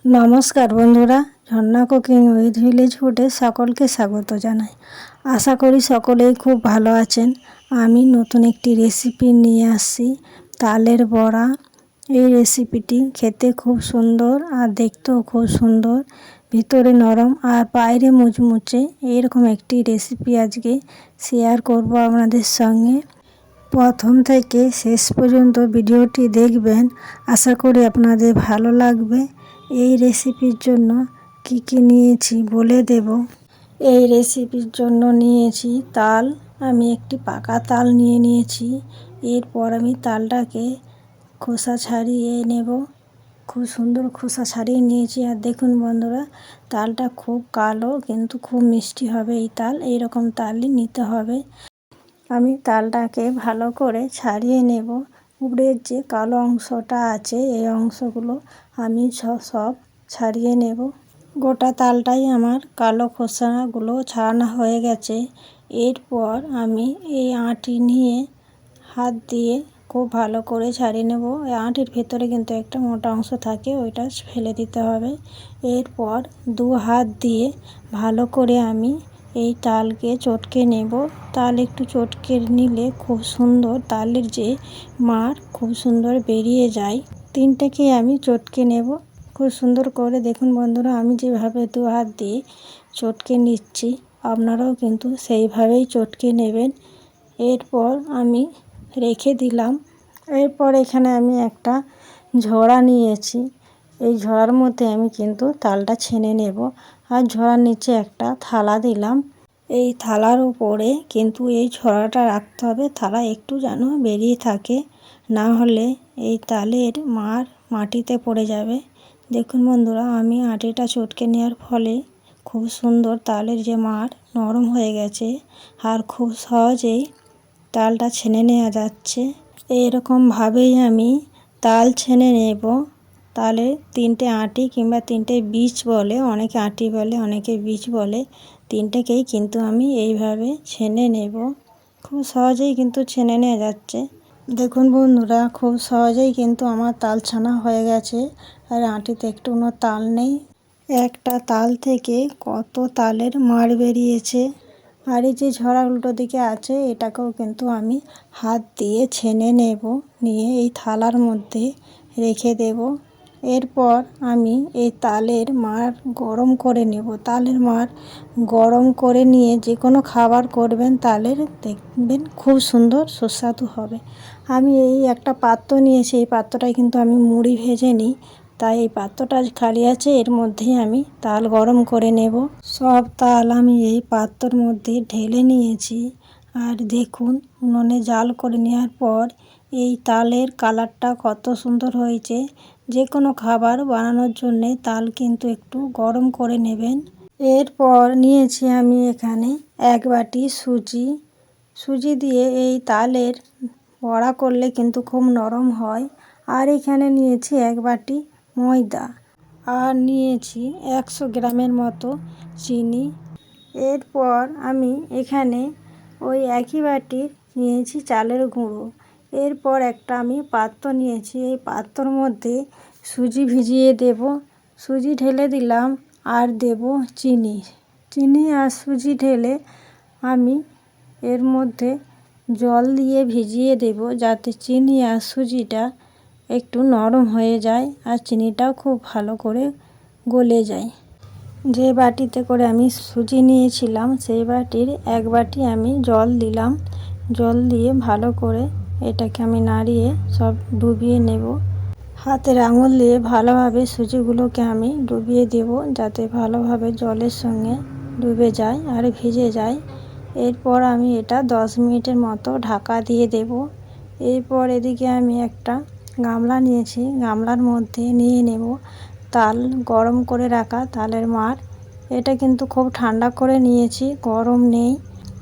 নমস্কার বন্ধুরা, ঝর্ণা cooking with village ফুডে সকলকে স্বাগত জানাই। আশা করি সকলেই খুব ভালো আছেন। আমি নতুন একটি রেসিপি নিয়ে আসছি, তালের বড়া। এই রেসিপিটি খেতে খুব সুন্দর আর দেখতেও খুব সুন্দর, ভিতরে নরম আর বাইরে মুচমুচে। এরকম একটি রেসিপি আজকে শেয়ার করব আপনাদের সঙ্গে। প্রথম থেকে শেষ পর্যন্ত ভিডিওটি দেখবেন, আশা করি আপনাদের ভালো লাগবে। এই রেসিপির জন্য কি কি নিয়েছি বলে দেব। এই রেসিপির জন্য নিয়েছি তাল। আমি একটি পাকা তাল নিয়েছি। এরপর আমি তালটাকে খোসা ছাড়িয়ে নেব। খুব সুন্দর খোসা ছাড়িয়ে নিয়েছি। আর দেখুন বন্ধুরা, তালটা খুব কালো কিন্তু খুব মিষ্টি হবে এই তাল। এইরকম তালই নিতে হবে। আমি তালটাকে ভালো করে ছাড়িয়ে নেব। উপরের যে কালো অংশটা আছে এই অংশগুলো আমি সব ছাড়িয়ে নেব। গোটা তালটাই আমার কালো খোসাগুলো ছাড়ানো হয়ে গেছে। এরপর আমি এই আঁটি নিয়ে হাত দিয়ে খুব ভালো করে ছাড়িয়ে নেব। এই আঁটির ভেতরে কিন্তু একটা মোটা অংশ থাকে, ওইটা ফেলে দিতে হবে। এরপর দু হাত দিয়ে ভালো করে আমি এই তালকে চটকে নেব। তাল একটু চটকে নিলে খুব সুন্দর তালের যে মাড় খুব সুন্দর বেরিয়ে যায়। তিনটাকে আমি চটকে নেব খুব সুন্দর করে। দেখুন বন্ধুরা, আমি যেভাবে দু হাত দিয়ে চটকে নিচ্ছি আপনারাও কিন্তু সেইভাবেই চটকে নেবেন। এরপর আমি রেখে দিলাম। এরপর এখানে আমি একটা ঝরা নিয়েছি। এই ঝরার মধ্যে আমি কিন্তু তালটা ছেনে নেব। আর ঝরার নিচে একটা থালা দিলাম। এই থালার উপরে কিন্তু এই ছড়াটা রাখতে হবে, থালা একটু যেন বেরিয়ে থাকে, না হলে এই তালের মাড় মাটিতে পড়ে যাবে। দেখুন বন্ধুরা, আমি আটিটা চটকে নেওয়ার ফলে খুব সুন্দর তালের যে মাড় নরম হয়ে গেছে আর খুব সহজেই তালটা ছেনে নেওয়া যাচ্ছে। এইরকমভাবেই আমি তাল ছেনে নেব। তালে তিনটে আঁটি কিংবা তিনটে বীজ বলে, অনেকে আঁটি বলে অনেকে বীজ বলে, তিনটেকেই কিন্তু আমি এইভাবে ছেনে নেব। খুব সহজেই কিন্তু ছেনে নেওয়া যাচ্ছে। দেখুন বন্ধুরা, খুব সহজেই কিন্তু আমার তাল ছানা হয়ে গেছে। আর আঁটিতে একটুও তাল নেই। একটা তাল থেকে কত তালের মাড় বেরিয়েছে। আর এই যে ঝরা উল্টো দিকে আছে, এটাকেও কিন্তু আমি হাত দিয়ে ছেনে নেব, নিয়ে এই থালার মধ্যে রেখে দেব। এরপর আমি এই তালের মাড় গরম করে নেব। তালের মাড় গরম করে নিয়ে যে কোনো খাবার করবেন তালের, দেখবেন খুব সুন্দর সুস্বাদু হবে। আমি এই একটা পাত্র নিয়েছি, এই পাত্রটায় কিন্তু আমি মুড়ি ভেজে নিই, তাই এই পাত্রটা খালি আছে, এর মধ্যেই আমি তাল গরম করে নেব। সব তাল আমি এই পাত্রর মধ্যে ঢেলে নিয়েছি। আর দেখুন, উনুনে জাল করে নেওয়ার পর এই তালের কালারটা কত সুন্দর হয়েছে। যে কোনো খাবার বানানোর জন্যে তাল কিন্তু একটু গরম করে নেবেন। এরপর নিয়েছি আমি এখানে এক বাটি সুজি। সুজি দিয়ে এই তালের বড়া করলে কিন্তু খুব নরম হয়। আর এখানে নিয়েছি এক বাটি ময়দা। আর নিয়েছি 100 গ্রামের মতো চিনি। এরপর আমি এখানে ওই একই বাটির নিয়েছি চালের গুঁড়ো। এরপর একটা আমি পাত্র নিয়েছি, এই পাত্রর মধ্যে সুজি ভিজিয়ে দেব। সুজি ঢেলে দিলাম আর দেব চিনি। চিনি আর সুজি ঢেলে আমি এর মধ্যে জল দিয়ে ভিজিয়ে দেব, যাতে চিনি আর সুজিটা একটু নরম হয়ে যায় আর চিনিটাও খুব ভালো করে গলে যায়। যে বাটিতে করে আমি সুজি নিয়েছিলাম সেই বাটির এক বাটি আমি জল দিলাম। জল দিয়ে ভালো করে এটাকে আমি নাড়িয়ে সব ডুবিয়ে নেব। হাতের আঙুল দিয়ে ভালোভাবে সুজিগুলোকে আমি ডুবিয়ে দেব, যাতে ভালোভাবে জলের সঙ্গে ডুবে যায় আর ভিজে যায়। এরপর আমি এটা 10 মিনিটের মতো ঢাকা দিয়ে দেব। এরপর এদিকে আমি একটা গামলা নিয়েছি, গামলার মধ্যে নিয়ে নেব তাল গরম করে রাখা তালের মাড়। এটা কিন্তু খুব ঠান্ডা করে নিয়েছি, গরম নেই।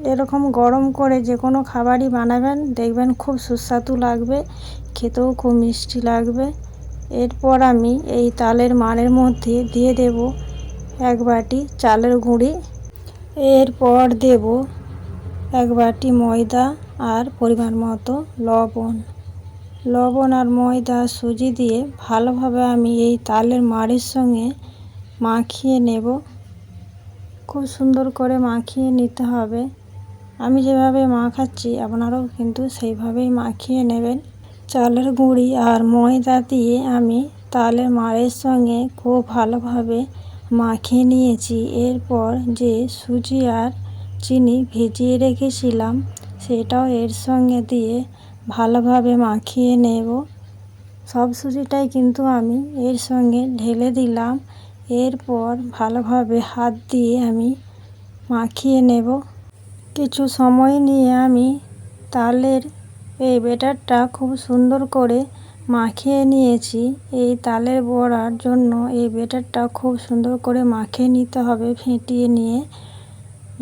এরকম গরম করে যে কোনো খাবারই বানাবেন, দেখবেন খুব সুস্বাদু লাগবে, খেতেও খুব মিষ্টি লাগবে। এরপর আমি এই তালের মাড়ের মধ্যে দিয়ে দেব এক বাটি চালের গুঁড়ি। এরপর দেব এক বাটি ময়দা আর পরিমাণ মতো লবণ। লবণ আর ময়দা সুজি দিয়ে ভালোভাবে আমি এই তালের মাড়ের সঙ্গে মাখিয়ে নেব। খুব সুন্দর করে মাখিয়ে নিতে হবে। আমি যেভাবে মাখাচ্ছি আপনারাও কিন্তু সেইভাবেই মাখিয়ে নেবেন। চালের গুঁড়ি আর ময়দা দিয়ে আমি তালের মাড়ের সঙ্গে খুব ভালোভাবে মাখিয়ে নিয়েছি। এরপর যে সুজি আর চিনি ভিজিয়ে রেখেছিলাম সেটাও এর সঙ্গে দিয়ে ভালোভাবে মাখিয়ে নেব। সব সুজিটাই কিন্তু আমি এর সঙ্গে ঢেলে দিলাম। এরপর ভালোভাবে হাত দিয়ে আমি মাখিয়ে নেব। কিছু সময় নিয়ে আমি তালের এই ব্যাটারটা খুব সুন্দর করে মাখিয়ে নিয়েছি। এই তালের বড়ার জন্য এই ব্যাটারটা খুব সুন্দর করে মাখিয়ে নিতে হবে ফেটিয়ে নিয়ে।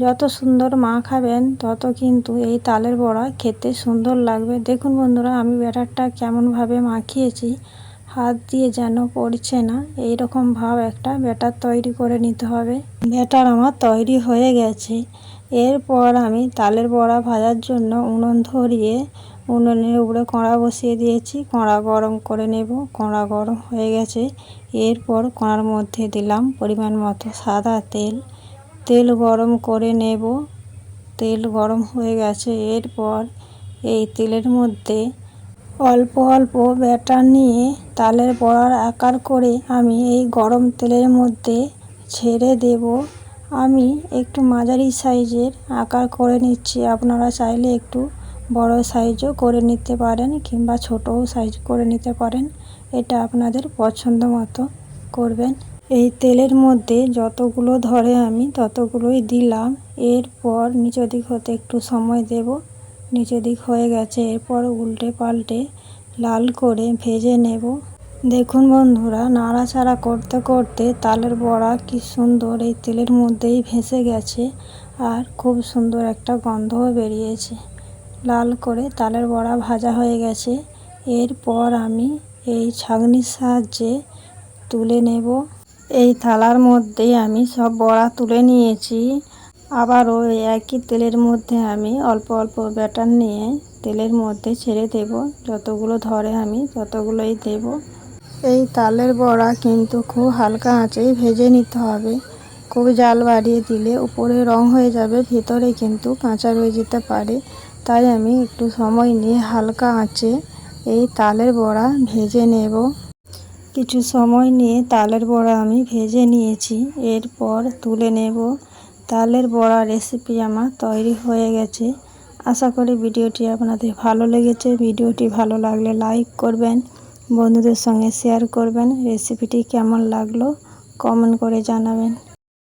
যত সুন্দর মাখাবেন তত কিন্তু এই তালের বড়া খেতে সুন্দর লাগবে। দেখুন বন্ধুরা, আমি ব্যাটারটা কেমনভাবে মাখিয়েছি, হাত দিয়ে যেন পড়ছে না, এই রকম ভাব একটা ব্যাটার তৈরি করে নিতে হবে। ব্যাটার আমার তৈরি হয়ে গেছে। এরপর আমি তালের বড়া ভাজার জন্য উনুন ধরিয়ে উনুনের উপরে কড়া বসিয়ে দিয়েছি। কড়া গরম করে নেব। কড়া গরম হয়ে গেছে। এরপর কড়ার মধ্যে দিলাম পরিমাণ মতো সাদা তেল। তেল গরম করে নেব। তেল গরম হয়ে গেছে। এরপর এই তেলের মধ্যে অল্প অল্প ব্যাটার নিয়ে তালের বড়ার আকার করে আমি এই গরম তেলের মধ্যে ছেড়ে দেব। আমি একটু মাঝারি সাইজের আকার করে নিচ্ছি। আপনারা চাইলে একটু বড় সাইজও করে নিতে পারেন কিংবা ছোটও সাইজ করে নিতে পারেন। এটা আপনাদের পছন্দ মতো করবেন। এই তেলের মধ্যে যতগুলো ধরে আমি ততগুলোই দিলাম। এরপর নিচের দিক হতে একটু সময় দেব। নিচের দিক হয়ে গেছে। এরপর উল্টে পাল্টে লাল করে ভেজে নেব। দেখুন বন্ধুরা, নাড়াচাড়া করতে করতে তালের বড়া কি সুন্দর এই তেলের মধ্যেই ভেসে গেছে আর খুব সুন্দর একটা গন্ধও বেরিয়েছে। লাল করে তালের বড়া ভাজা হয়ে গেছে। এরপর আমি এই ছাঁকনির সাহায্যে তুলে নেব। এই থালার মধ্যে আমি সব বড়া তুলে নিয়েছি। আবারও এই একই তেলের মধ্যে আমি অল্প অল্প ব্যাটার নিয়ে তেলের মধ্যে ছেড়ে দেব। যতগুলো ধরে আমি ততগুলোই দেব। এই তালের বড়া কিন্তু খুব হালকা আঁচেই ভেজে নিতে হবে। খুব জাল বাড়িয়ে দিলে উপরে রং হয়ে যাবে, ভিতরে কিন্তু কাঁচা রয়ে যেতে পারে। তাই আমি একটু সময় নিয়ে হালকা আঁচে এই তালের বড়া ভেজে নেব। কিছু সময় নিয়ে তালের বড়া আমি ভেজে নিয়েছি। এরপর তুলে নেব। তালের বড়া রেসিপি আমার তৈরি হয়ে গেছে। আশা করি ভিডিওটি আপনাদের ভালো লেগেছে। ভিডিওটি ভালো লাগলে লাইক করবেন, বন্ধুদের সঙ্গে শেয়ার করবেন। রেসিপিটি কেমন লাগলো কমেন্ট করে জানাবেন।